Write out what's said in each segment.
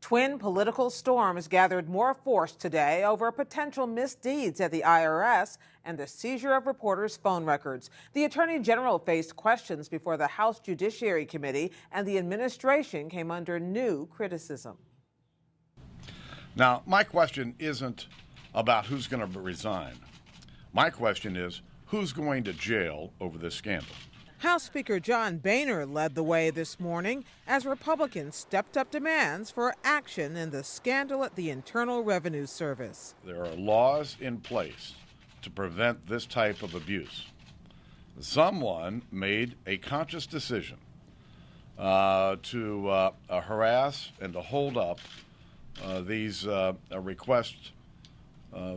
Twin political storms gathered more force today over potential misdeeds at the IRS and the seizure of reporters' phone records. The Attorney General faced questions before the House Judiciary Committee, and the administration came under new criticism. Now, my question isn't about who's going to resign. My question is, who's going to jail over this scandal? House Speaker John Boehner led the way this morning as Republicans stepped up demands for action in the scandal at the Internal Revenue Service. There are laws in place to prevent this type of abuse. Someone made a conscious decision to harass and to hold up these requests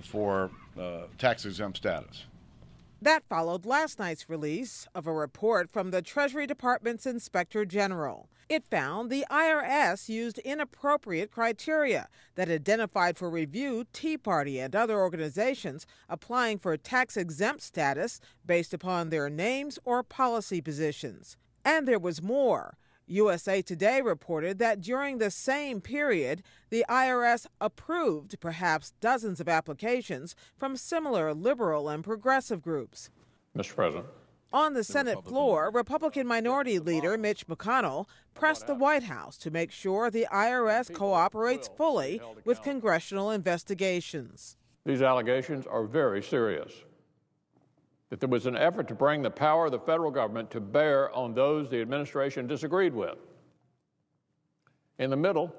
for tax-exempt status. That followed last night's release of a report from the Treasury Department's Inspector General. It found the IRS used inappropriate criteria that identified for review Tea Party and other organizations applying for tax-exempt status based upon their names or policy positions. And there was more. USA Today reported that during the same period, the IRS approved perhaps dozens of applications from similar liberal and progressive groups. Mr. President. On the Senate floor, Republican Minority Leader Mitch McConnell pressed the White House to make sure the IRS cooperates fully with congressional investigations. These allegations are very serious. That there was an effort to bring the power of the federal government to bear on those the administration disagreed with in the middle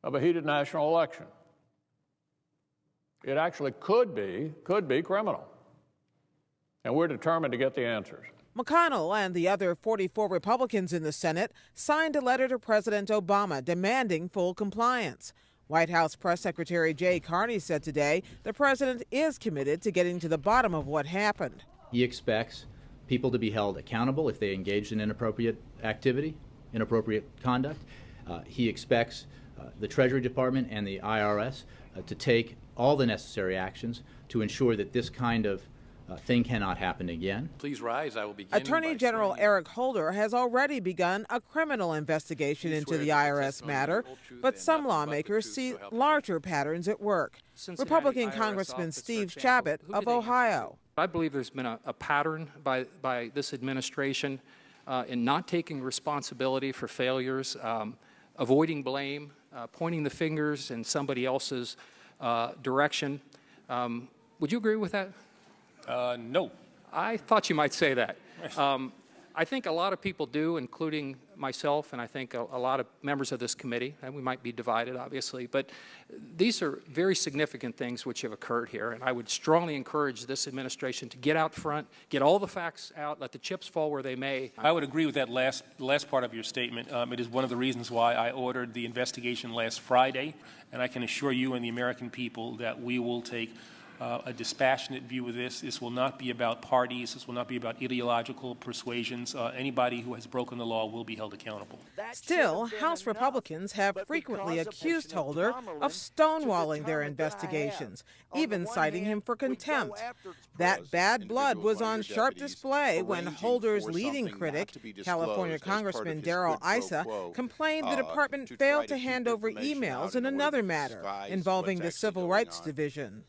of a heated national election. It actually could be criminal. And we're determined to get the answers. McConnell and the other 44 Republicans in the Senate signed a letter to President Obama demanding full compliance. White House Press Secretary Jay Carney said today the president is committed to getting to the bottom of what happened. He expects people to be held accountable if they engaged in inappropriate activity, inappropriate conduct. He expects the Treasury Department and the IRS to take all the necessary actions to ensure that this kind of thing cannot happen again. Please rise. I will begin. Attorney General Eric Holder has already begun a criminal investigation into the IRS matter, but some lawmakers see larger patterns at work. Republican Congressman Steve Chabot of Ohio. I believe there's been a pattern by this administration in not taking responsibility for failures, avoiding blame, pointing the fingers in somebody else's direction. Would you agree with that? No. I thought you might say that. I think a lot of people do, including myself, and I think a lot of members of this committee, and we might be divided, obviously, but these are very significant things which have occurred here, and I would strongly encourage this administration to get out front, get all the facts out, let the chips fall where they may. I would agree with that last part of your statement. It is one of the reasons why I ordered the investigation last Friday, and I can assure you and the American people that we will take a dispassionate view of this. This will not be about parties. This will not be about ideological persuasions. Anybody who has broken the law will be held accountable. Still, House Republicans have frequently accused Holder of stonewalling their investigations, even citing him for contempt. That bad blood was on sharp display when Holder's leading critic, California Congressman Darrell Issa, complained the department failed to hand over emails in another matter involving the Civil Rights Division.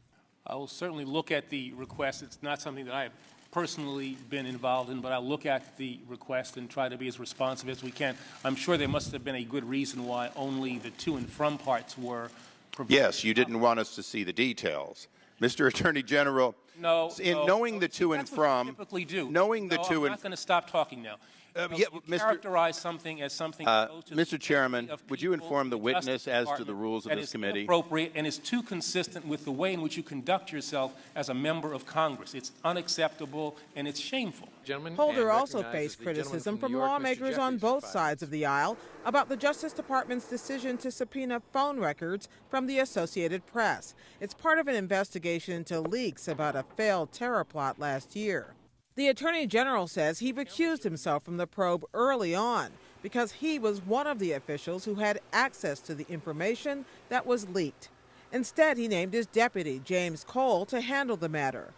I will certainly look at the request. It's not something that I have personally been involved in, but I'll look at the request and try to be as responsive as we can. I'm sure there must have been a good reason why only the to and from parts were provided. Yes, you didn't want us to see the details. Mr. Attorney General, knowing the to and from, typically do. Knowing the to and... I'm not going to stop talking now. Characterize something as something close to Mr. Chairman, would you inform the witness as to the rules of this committee? Appropriate and is too consistent with the way in which you conduct yourself as a member of Congress. It's unacceptable and it's shameful. Holder also faced criticism from lawmakers on both sides of the aisle about the Justice Department's decision to subpoena phone records from the Associated Press. It's part of an investigation into leaks about a failed terror plot last year. The Attorney General says he recused himself from the probe early on because he was one of the officials who had access to the information that was leaked. Instead, he named his deputy, James Cole, to handle the matter.